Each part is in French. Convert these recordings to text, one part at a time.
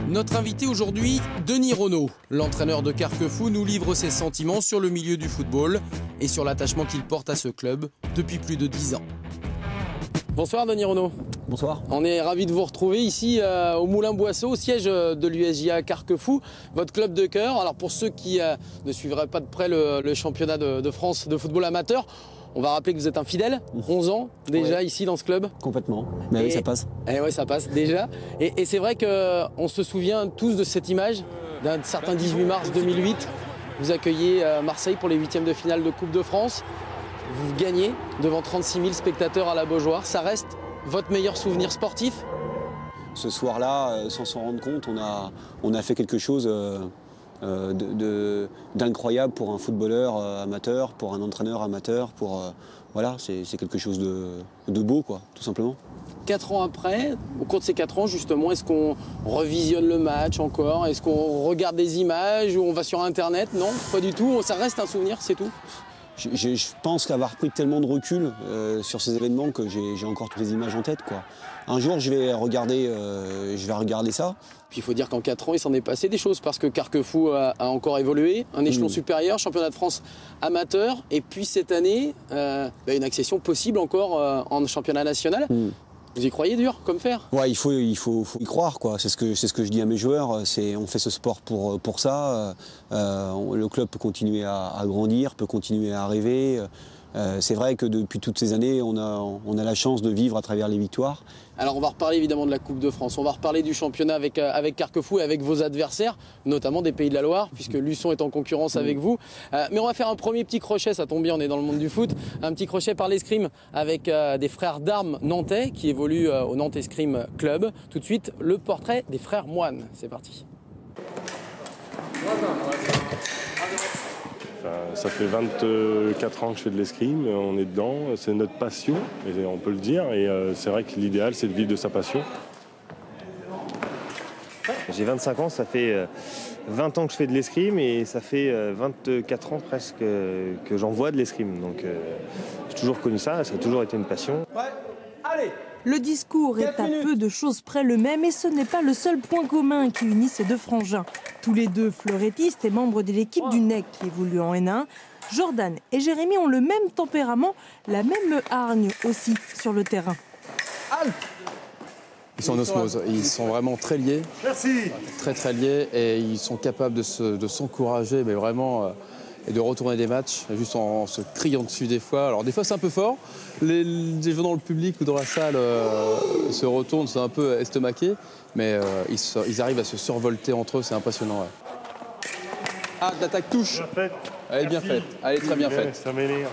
Notre invité aujourd'hui, Denis Renaud. L'entraîneur de Carquefou nous livre ses sentiments sur le milieu du football et sur l'attachement qu'il porte à ce club depuis plus de 10 ans. Bonsoir Denis Renaud. Bonsoir. On est ravis de vous retrouver ici au Moulin Boisseau, au siège de l'USJA Carquefou, votre club de cœur. Alors pour ceux qui ne suivraient pas de près le championnat de France de football amateur, on va rappeler que vous êtes un fidèle, 11 ans déjà ici dans ce club. Complètement, mais oui, ça passe. Et ouais, ça passe déjà. Et c'est vrai qu'on se souvient tous de cette image d'un certain 18 mars 2008. Vous accueillez Marseille pour les 8e de finale de Coupe de France. Vous gagnez devant 36 000 spectateurs à la Beaujoire. Ça reste votre meilleur souvenir sportif? Ce soir-là, sans s'en rendre compte, on a fait quelque chose d'incroyable pour un footballeur amateur, pour un entraîneur amateur. Voilà, c'est quelque chose de beau, quoi, tout simplement. 4 ans après, au cours de ces 4 ans, justement, est-ce qu'on revisionne le match encore? Est-ce qu'on regarde des images ou on va sur Internet? Non, pas du tout. Ça reste un souvenir, c'est tout. Je pense qu'avoir pris tellement de recul sur ces événements que j'ai encore toutes les images en tête, quoi. Un jour, je vais regarder ça. Puis il faut dire qu'en 4 ans, il s'en est passé des choses parce que Carquefou a encore évolué, un échelon supérieur, championnat de France amateur, et puis cette année, une accession possible encore en championnat national. Vous y croyez dur, comme fer? Ouais, il faut y croire, quoi. C'est ce que je dis à mes joueurs. On fait ce sport pour ça. Le club peut continuer à grandir, peut continuer à rêver. C'est vrai que depuis toutes ces années, on a la chance de vivre à travers les victoires. Alors on va reparler évidemment de la Coupe de France, on va reparler du championnat avec Carquefou et avec vos adversaires, notamment des Pays de la Loire, puisque Luçon est en concurrence avec vous. Mais on va faire un premier petit crochet, ça tombe bien, on est dans le monde du foot. Un petit crochet par l'escrime avec des frères d'armes nantais qui évoluent au Nantes Escrime Club. Tout de suite, le portrait des frères Moine. C'est parti. Ça fait 24 ans que je fais de l'escrime, on est dedans, c'est notre passion, et on peut le dire, et c'est vrai que l'idéal c'est de vivre de sa passion. J'ai 25 ans, ça fait 20 ans que je fais de l'escrime et ça fait 24 ans presque que j'en vois de l'escrime. Donc j'ai toujours connu ça, ça a toujours été une passion. Ouais. Allez. Le discours est à peu de choses près le même et ce n'est pas le seul point commun qui unit ces deux frangins. Tous les deux fleurettistes et membres de l'équipe du NEC qui évolue en N1. Jordan et Jérémy ont le même tempérament, la même hargne aussi sur le terrain. Ils sont en osmose, ils sont vraiment très liés. Merci. Très liés et ils sont capables de s'encourager, mais vraiment, et de retourner des matchs juste en se criant dessus des fois. Alors des fois c'est un peu fort, les gens dans le public ou dans la salle se retournent, c'est un peu estomaqué, mais ils arrivent à se survolter entre eux, c'est impressionnant. Ouais. Ah, l'attaque touche. Bien faite. Elle est bien faite, elle est très bien faite. Ça m'énerve.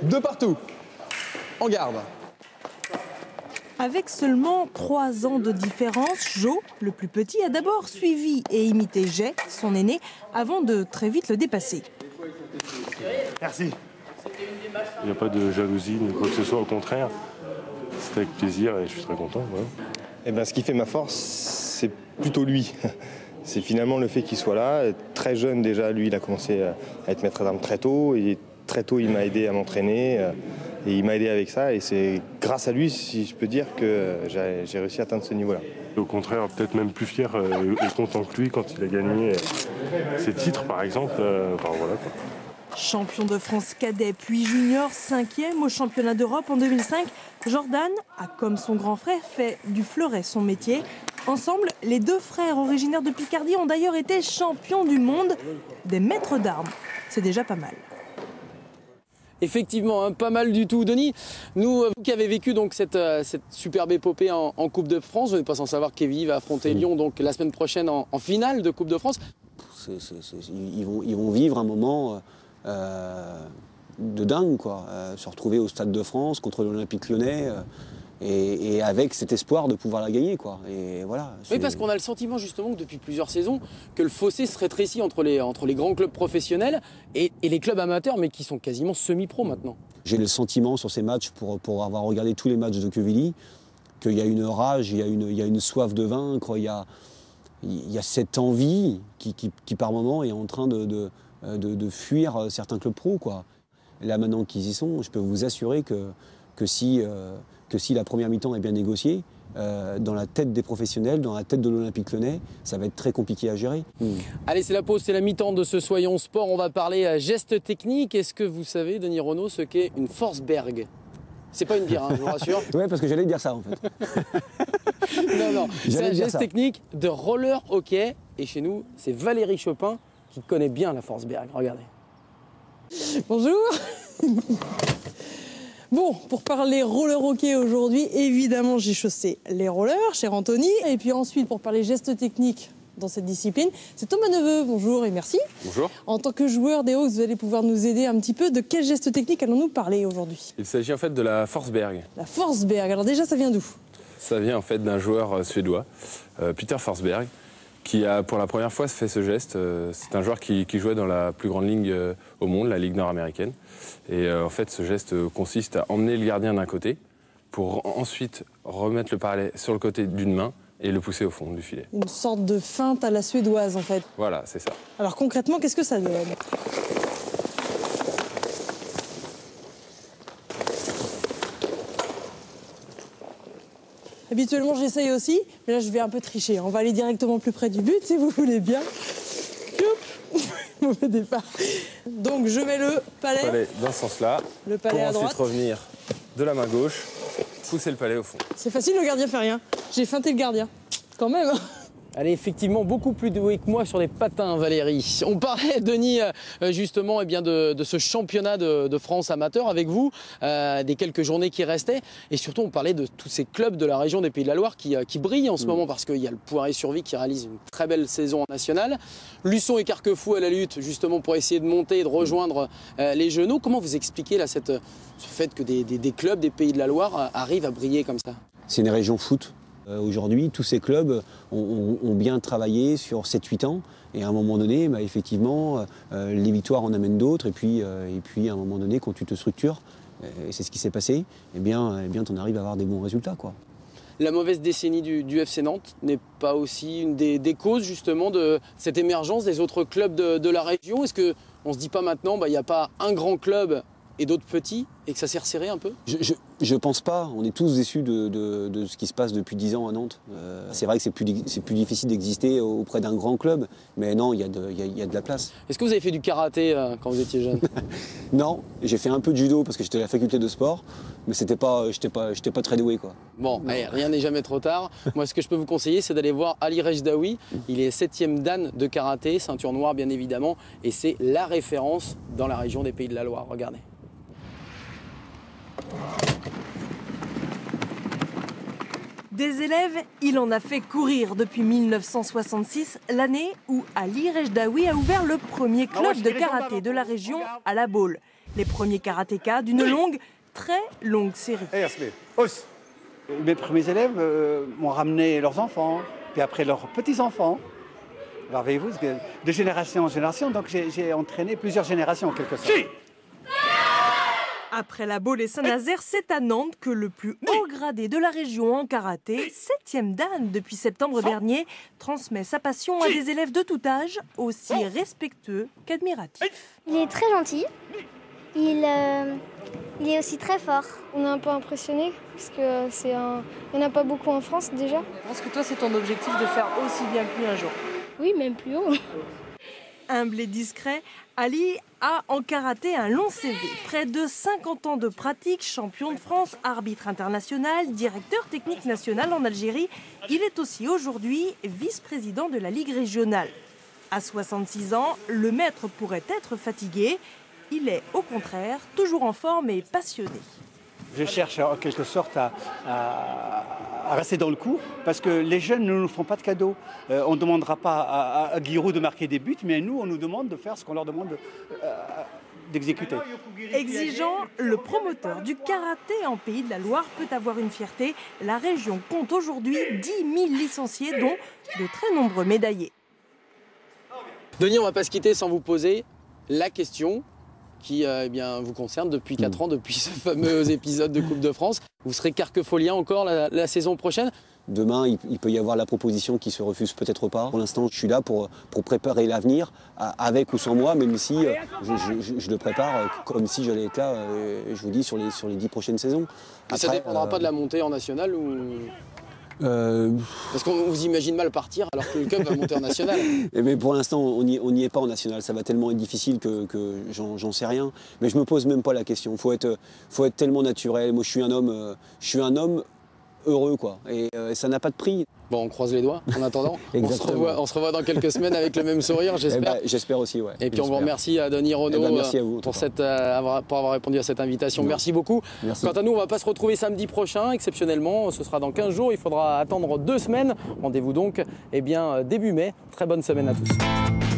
2 partout, en garde. Avec seulement 3 ans de différence, Jo, le plus petit, a d'abord suivi et imité Jay, son aîné, avant de très vite le dépasser. Merci. Il n'y a pas de jalousie ni quoi que ce soit, au contraire. C'est avec plaisir et je suis très content. Voilà. Et ben, ce qui fait ma force, c'est plutôt lui. C'est finalement le fait qu'il soit là. Très jeune déjà, lui, il a commencé à être maître d'armes très tôt. Et très tôt, il m'a aidé à m'entraîner. Et il m'a aidé avec ça. Et c'est grâce à lui, si je peux dire, que j'ai réussi à atteindre ce niveau-là. Au contraire, peut-être même plus fier et content que lui quand il a gagné ses titres, par exemple. Voilà, quoi. Champion de France cadet puis junior, 5e au championnat d'Europe en 2005, Jordan a, comme son grand frère, fait du fleuret son métier. Ensemble, les deux frères originaires de Picardie ont d'ailleurs été champions du monde des maîtres d'armes. C'est déjà pas mal. Effectivement, pas mal du tout. Denis, vous qui avez vécu donc cette superbe épopée en Coupe de France, vous n'êtes pas sans savoir qu'Evie va affronter Lyon donc, la semaine prochaine en finale de Coupe de France. Ils vont vivre un moment de dingue, quoi. Se retrouver au Stade de France contre l'Olympique Lyonnais et avec cet espoir de pouvoir la gagner, quoi. Et voilà. Oui, parce qu'on a le sentiment justement que depuis plusieurs saisons que le fossé se rétrécit entre les grands clubs professionnels et les clubs amateurs, mais qui sont quasiment semi-pro maintenant. J'ai le sentiment sur ces matchs, pour avoir regardé tous les matchs de Quevilly, qu'il y a une rage, il y a une soif de vaincre, il y a cette envie qui par moment est en train de fuir certains clubs pro, quoi. Là maintenant qu'ils y sont, je peux vous assurer que si la première mi-temps est bien négociée, dans la tête des professionnels, dans la tête de l'Olympique Lyonnais, ça va être très compliqué à gérer. Allez, c'est la pause, c'est la mi-temps de ce Soyons Sport. On va parler geste technique. Est-ce que vous savez, Denis Renaud, ce qu'est une Forsberg? C'est pas une bière, hein, je vous rassure. Ouais, parce que j'allais dire ça en fait. Non, c'est un geste technique de roller hockey. Et chez nous, c'est Valérie Chopin qui connaît bien la Forsberg. Regardez. Bonjour. Bon, pour parler roller hockey aujourd'hui, évidemment, j'ai chaussé les rollers, cher Anthony. Et puis ensuite, pour parler gestes techniques dans cette discipline, c'est Thomas Neveu. Bonjour et merci. Bonjour. En tant que joueur des Hawks, vous allez pouvoir nous aider un petit peu. De quel geste technique allons-nous parler aujourd'hui? Il s'agit en fait de la Forsberg. La Forsberg, alors déjà, ça vient d'où? Ça vient en fait d'un joueur suédois, Peter Forsberg, qui a pour la première fois fait ce geste. C'est un joueur qui jouait dans la plus grande ligue au monde, la Ligue nord-américaine. Et en fait, ce geste consiste à emmener le gardien d'un côté pour ensuite remettre le parallèle sur le côté d'une main et le pousser au fond du filet. Une sorte de feinte à la suédoise, en fait. Voilà, c'est ça. Alors concrètement, qu'est-ce que ça donne? Habituellement, j'essaye aussi, mais là, je vais un peu tricher. On va aller directement plus près du but, si vous voulez bien. Mauvais départ. Donc, je mets le palais. Le palais dans ce sens-là. Le palais à droite. Pour ensuite revenir de la main gauche, pousser le palais au fond. C'est facile, le gardien fait rien. J'ai feinté le gardien. Quand même. Elle est effectivement beaucoup plus douée que moi sur les patins, Valérie. On parlait, Denis, justement de ce championnat de France amateur avec vous, des quelques journées qui restaient. Et surtout, on parlait de tous ces clubs de la région des Pays de la Loire qui brillent en ce moment parce qu'il y a le Poiré-sur-Vie qui réalise une très belle saison en nationale. Luçon et Carquefou à la lutte, justement, pour essayer de monter et de rejoindre les Genoux. Comment vous expliquez là, ce fait que des clubs des Pays de la Loire arrivent à briller comme ça? C'est une région foot. Aujourd'hui, tous ces clubs ont bien travaillé sur 7-8 ans et à un moment donné, effectivement, les victoires en amènent d'autres et puis à un moment donné, quand tu te structures, et c'est ce qui s'est passé, eh bien tu en arrives à avoir des bons résultats, quoi. La mauvaise décennie du FC Nantes n'est pas aussi une des causes justement de cette émergence des autres clubs de la région? Est-ce qu'on ne se dit pas maintenant, il n'y a pas un grand club et d'autres petits, et que ça s'est resserré un peu? Je pense pas. On est tous déçus de ce qui se passe depuis 10 ans à Nantes. C'est vrai que c'est plus difficile d'exister auprès d'un grand club, mais non, il y a de la place. Est-ce que vous avez fait du karaté quand vous étiez jeune? Non, j'ai fait un peu de judo parce que j'étais à la faculté de sport, mais j'étais pas très doué, quoi. Bon, allez, rien n'est jamais trop tard. Moi, ce que je peux vous conseiller, c'est d'aller voir Ali Rejdaoui. Il est 7e dan de karaté, ceinture noire bien évidemment, et c'est la référence dans la région des Pays de la Loire. Regardez. Des élèves, il en a fait courir depuis 1966, l'année où Ali Rejdaoui a ouvert le premier club de karaté de la région à La Baule. Les premiers karatékas d'une très longue série. Mes premiers élèves m'ont ramené leurs enfants, puis après leurs petits-enfants. Alors voyez-vous, de génération en génération, donc j'ai entraîné plusieurs générations en quelque sorte. Après La Baule et Saint-Nazaire, c'est à Nantes que le plus haut gradé de la région en karaté, 7e dan depuis septembre dernier, transmet sa passion à des élèves de tout âge, aussi respectueux qu'admiratifs. Il est très gentil, il est aussi très fort. On est un peu impressionnés, parce qu'il n'y en a pas beaucoup en France déjà. Est-ce que toi, c'est ton objectif de faire aussi bien que lui un jour? Oui, même plus haut. Humble et discret, Ali a en karaté un long CV. Près de 50 ans de pratique, champion de France, arbitre international, directeur technique national en Algérie. Il est aussi aujourd'hui vice-président de la Ligue régionale. À 66 ans, le maître pourrait être fatigué. Il est au contraire toujours en forme et passionné. Je cherche en quelque sorte à rester dans le coup, parce que les jeunes ne nous font pas de cadeaux. On ne demandera pas à Giroud de marquer des buts, mais nous, on nous demande de faire ce qu'on leur demande d'exécuter. Exigeant, le promoteur du karaté en Pays de la Loire peut avoir une fierté. La région compte aujourd'hui 10 000 licenciés, dont de très nombreux médaillés. Denis, on ne va pas se quitter sans vous poser la question qui vous concerne depuis 4 ans, depuis ce fameux épisode de Coupe de France. Vous serez carquefolien encore la saison prochaine? Demain, il peut y avoir la proposition qui se refuse peut-être pas. Pour l'instant, je suis là pour préparer l'avenir, avec ou sans moi, même si je le prépare comme si j'allais être là, je vous dis, sur les 10 prochaines saisons. Mais ça ne dépendra pas de la montée en nationale ou... Parce qu'on vous imagine mal partir alors que le club va monter en national. Mais pour l'instant, on n'y est pas en national. Ça va tellement être difficile que j'en sais rien. Mais je me pose même pas la question. Faut être tellement naturel. Moi, je suis un homme heureux, quoi. Et ça n'a pas de prix. Bon, on croise les doigts en attendant. on se revoit dans quelques semaines avec le même sourire, j'espère. J'espère aussi, ouais. Et puis on vous remercie à Denis Renaud merci à vous, pour avoir répondu à cette invitation. Merci beaucoup. Merci. Quant à nous, on ne va pas se retrouver samedi prochain, exceptionnellement. Ce sera dans 15 jours. Il faudra attendre 2 semaines. Rendez-vous donc début mai. Très bonne semaine à tous.